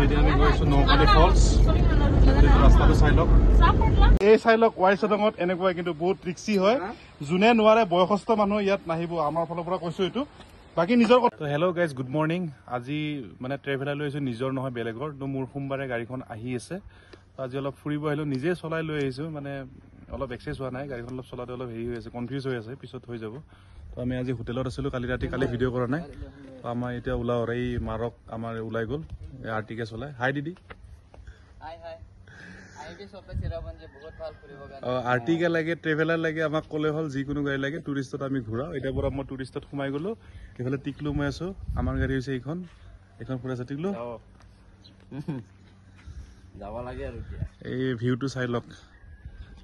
এতিয়া আমি গৈ আছো নৌকালি ফলছ ৰাস্তাটো চাই লওক এই চাই লওক ৱাইচদঙত এনেকুৱা কিন্তু বহুত ৰিক্সি হয় যোনে নোৱাৰে বয়সস্থ মানুহ ইয়াত নাহিব আমাৰ ফালৰ পৰা কৈছো এইটো বাকি নিজৰ কথা হেল্ল' গাইজ গুড মৰ্ণিং আজি মানে ট্ৰেভেলাৰ লৈ আহিছো নিজৰ নহয় বেলেগৰ তো মোৰ সোমবাৰে গাড়ীখন আহি আছে আজি অলপ ফুৰিব আহিলো নিজে চলাই লৈ আহিছো মানে অলপ এক্সেছ হোৱা নাই গাড়ীখন অলপ চলাতে অলপ হেৰি হৈ আছে কনফিউজ হৈ আছে পিছত হৈ যাব তো আমি আজি হোটেলত আছিলো কালি ৰাতি কালি ভিডিঅ' কৰা নাই তো আমাৰ এতিয়া ওলাও এই মাৰক আমাৰ ওলাই গ'ল আৰ্টিকে চলাই হাই দিদি আৰ্টিকা লাগে ট্ৰেভেলাৰ লাগে আমাক ক'লে হ'ল যিকোনো গাড়ী লাগে টুৰিষ্টত আমি ঘূৰাও এতিয়া পৰা মই টুৰিষ্টত সোমাই গ'লো এইফালে টিকলু মই আছো আমাৰ গাড়ী হৈছে এইখন ফুৰা আছে টিকলু যাব লাগে আৰু এই ভিউটো চাই লওক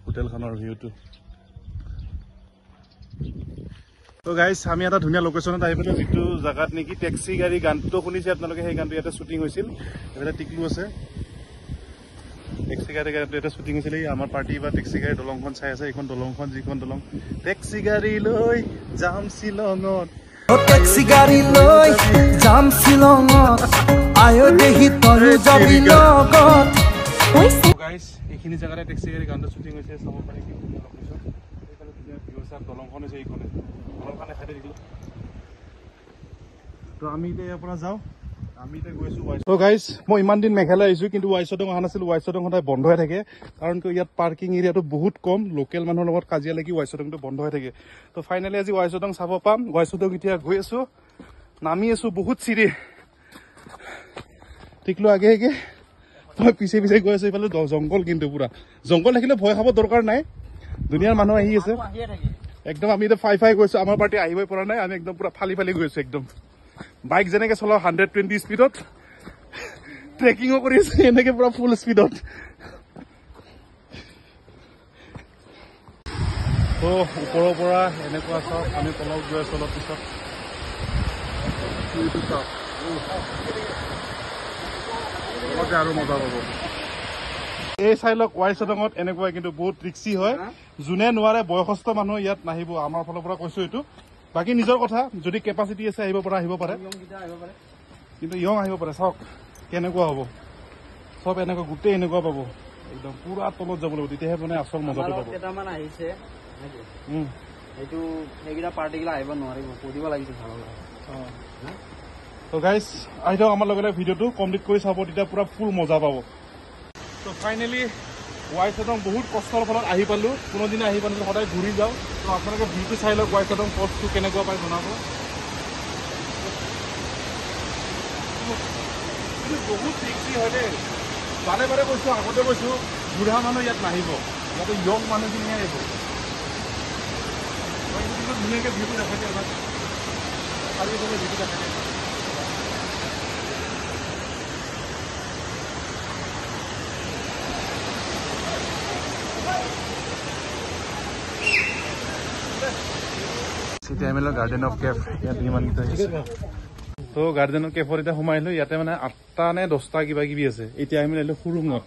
হোটেলখনৰ ভিউটো তো গাইজ আমি এটা ধুনীয়া লোকেশ্যনত আহি পেলাই যিটো জেগাত নেকি টেক্সি গাড়ী গানটো শুনিছে আপোনালোকে সেই গানটো ইয়াতে শ্বুটিং হৈছিল এইফালে টিকলু আছে টেক্সি গাড়ী ইয়াতে শ্বুটিং হৈছিল আমাৰ পাৰ্টি বা টেক্সি গাড়ী দলংখন চাই আছে এইখন দলংখন যিখন দলং টেক্সি গাড়ী লৈ যাম শ্বিলঙত টেক্সি গাড়ী লৈ যাম শ্বিলঙত আয়ো দেহি তই যাবি লগত গাইজ এইখিনি জেগাতে টেক্সি গাড়ী গানটো শ্বুটিং হৈছে চাব পাৰি কি ধুনীয়া লোকেশ্যন এইফালে ধুনীয়া ভিউ আছে দলংখন হৈছে এইখনে দলংখনে খাই দিলোঁ তো আমি এতিয়া ইয়াৰ পৰা যাওঁ আমি এতিয়া গৈছো তো গাইজ মই ইমান দিন মেঘালয় আহিছো কিন্তু ৱাইচদং অহা নাছিলো ৱাইচদং সদায় বন্ধ হৈ থাকে কাৰণ ইয়াত পাৰ্কিং এৰিয়াটো বহুত কম লোকেল মানুহৰ লগত কাজিয়া লাগি ৱাইচদংটো বন্ধ হৈ থাকে তো ফাইনেলি আজি ৱাইচদং চাব পাম ৱাইচদং এতিয়া গৈ আছো নামি আছো বহুত চিৰি টিকলো আগে আগে মই পিছে পিছে গৈ আছো এইফালে জংঘল কিন্তু পুৰা জংঘল থাকিলে ভয় খাব দৰকাৰ নাই দুনিয়াৰ মানুহ আহি আছে একদম আমি এতিয়া ফাই গৈছো আমাৰ পাৰ্টি আহিবই পৰা নাই আমি একদম পুৰা ফালি গৈছো একদম বাইক যেনেকে চলাও 120 স্পীডত ট্ৰেকিঙো কৰি আছো এনেকে পুৰা ফুল স্পীডত তো ওপৰৰ পৰা এনেকুৱা চাওক আমি তলত গৈ আছো অলপ পিছত আৰু মজা পাব এই চাই লওক ৱাইচদঙত এনেকুৱা কিন্তু বহুত ৰিক্সি হয় যোনে নোৱাৰে বয়সস্থ মানুহ ইয়াত নাহিব আমাৰ ফালৰ পৰা কৈছো এইটো বাকি নিজৰ কথা যদি কেপাচিটি আছে আহিব পাৰে কিন্তু ইয়ং আহিব পাৰে চাওক কেনেকুৱা হ'ব চব এনেকুৱা গোটেই এনেকুৱা পাব একদম পুৰা তলত যাব লাগিব তেতিয়াহে মানে আচল মজাটো পাব কেইটামান আহিছে এইটো সেইকেইটা পাৰ্টিগিলা আহিব নোৱাৰিব কৰিব লাগিছে তো গাইজ আহি যাওক আমাৰ লগে লগে ভিডিঅ'টো কমপ্লিট কৰি চাব তেতিয়া পুৰা ফুল মজা পাব তো ফাইনেলি ৱাইচদং বহুত কষ্টৰ ফলত আহি পালো কোনোদিনা আহি পালো সদায় ঘূৰি যাওঁ তো আপোনালোকে ভিউটো চাই লওক ৱাইচদং পষ্টটো কেনেকুৱা পায় জনাব বহুত ৰিক্সি হয় দেই বাৰে বাৰে কৈছো আগতে কৈছো বুঢ়া মানুহ ইয়াত নাহিব ইয়াতে য়ং মানুহখিনিহে আহিব ধুনীয়াকৈ ভিউটো দেখাই দিয়ে আমাক চাৰিওফালে ভিউটো দেখাই দিয়ে এতিয়া আমি গাৰ্ডেন অফ কেফ ইয়াত ইমানকেইটা আহিছে তো গাৰ্ডেন অফ কেফত এতিয়া সোমাই আহিলো ইয়াতে মানে 8টা নে 10টা কিবা কিবি আছে এতিয়া আমি আহিলো সুৰুঙত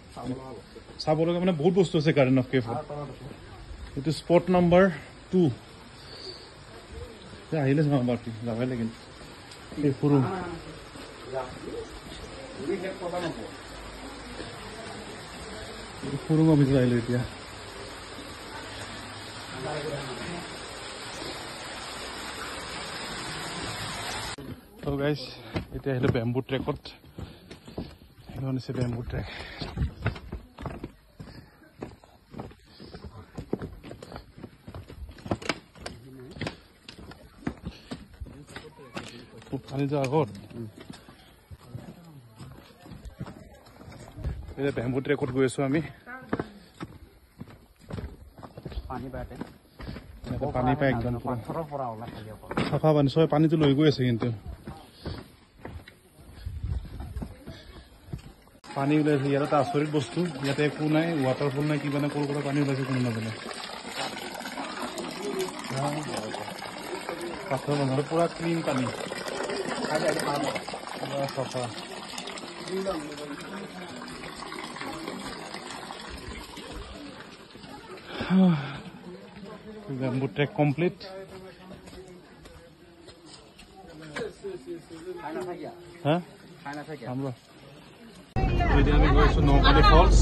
চাব লগা মানে বহুত বস্তু আছে গাৰ্ডেন অফ কেফত এইটো স্পট নম্বৰ 2 আহিলে চাওঁ বাকী যাবই লাগিল এই সুৰুং সুৰুঙৰ ভিতৰত আহিলো এতিয়া তো গাইজ এতিয়া আহিলো বেম্বু ট্ৰেকত এইখন হৈছে বেম্বু ট্ৰেক পানী যোৱা আগত এতিয়া বেম্বু ট্ৰেকত গৈ আছো আমি পানী পাই একদম চাফা পানী চবে পানীটো লৈ গৈ আছে কিন্তু পানী ওলাইছে ইয়াত এটা আচৰিত বস্তু ইয়াতে একো নাই ৱাটাৰফল নাই কিবা নাই ক'ৰ পৰা পানী ওলাইছে কোনো নাজানে পাথৰ নহ'লে পুৰা ক্লিন পানী চাফা বেম্বু ট্ৰেক কমপ্লিট হ্যাঁ আমৰা এতিয়া আমি গৈ আছো নৌপানী ফলছ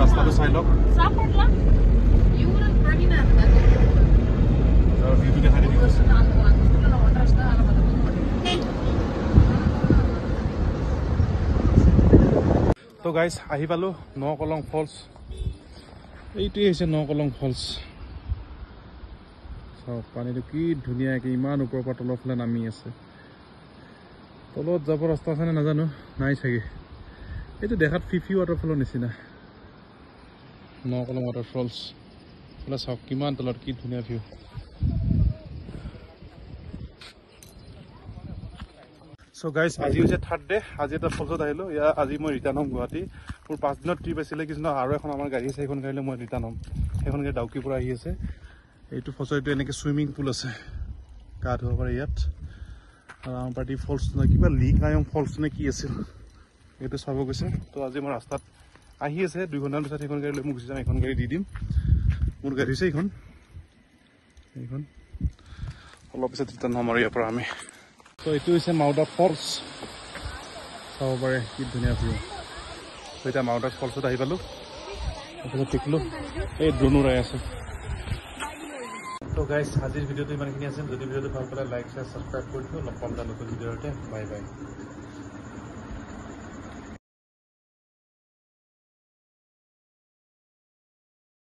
ৰাস্তাটো চাই লওক ভিউটো দেখাই দিবি তো গাইজ আহি পালো নকলং ফলছ এইটোৱে হৈছে নকলং ফলছ চাওক পানীটো কি ধুনীয়াকৈ ইমান ওপৰৰ পৰা তলৰ ফালে নামি আছে তলত যাব ৰাস্তা আছেনে নাজানো নাই চাগে এইটো দেখাত ফিফি ৱাটাৰফলৰ নিচিনা নকলং ৱাটাৰফলছ বোলে চাওক কিমান তলত কি ধুনীয়া ভিউ চ' গাইজ আজি হৈছে থাৰ্ড ডে আজি এটা ফলছত আহিলোঁ ইয়াৰ আজি মই ৰিটাৰ্ণ হ'ম গুৱাহাটী মোৰ 5 দিনৰ ট্ৰিপ আছিলে কিছুমান আৰু এখন আমাৰ গাড়ী আছে সেইখন গাড়ীলৈ মই ৰিটাৰ্ণ হ'ম সেইখন গাড়ী ডাউকিৰ পৰা আহি আছে এইটো ফলছত এইটো এনেকৈ চুইমিং পুল আছে গা ধুব পাৰে ইয়াত ৰামপাটি ফলছ নহয় কিবা লিকায়ং ফলছ নে কি আছিল এইটো চাব গৈছে তো আজি মই ৰাস্তাত আহি আছে 2 ঘণ্টাৰ পিছত সেইখন গাড়ী লৈ মই গুচি যাম এখন গাড়ী দি দিম মোৰ গাড়ী হৈছে এইখন অলপ পিছত ৰিটাৰ্ণ হ'ম আৰু ইয়াৰ পৰা আমি তো এইটো হৈছে মাউদা ফলছ চাব পাৰে কি ধুনীয়া ভিউ তো এতিয়া মাউদা ফলছত আহি পালোঁ তাৰপিছত দেখিলোঁ এই ড্ৰোন উৰাই আছে তো গাইজ আজিৰ ভিডিঅ'টো ইমানখিনি আছিল যদি ভিডিঅ'টো ভাল পালে লাইক শ্বেয়াৰ ছাবস্ক্ৰাইব কৰি দিওঁ লগ পাম এটা নতুন ভিডিঅ'তে বাই বাই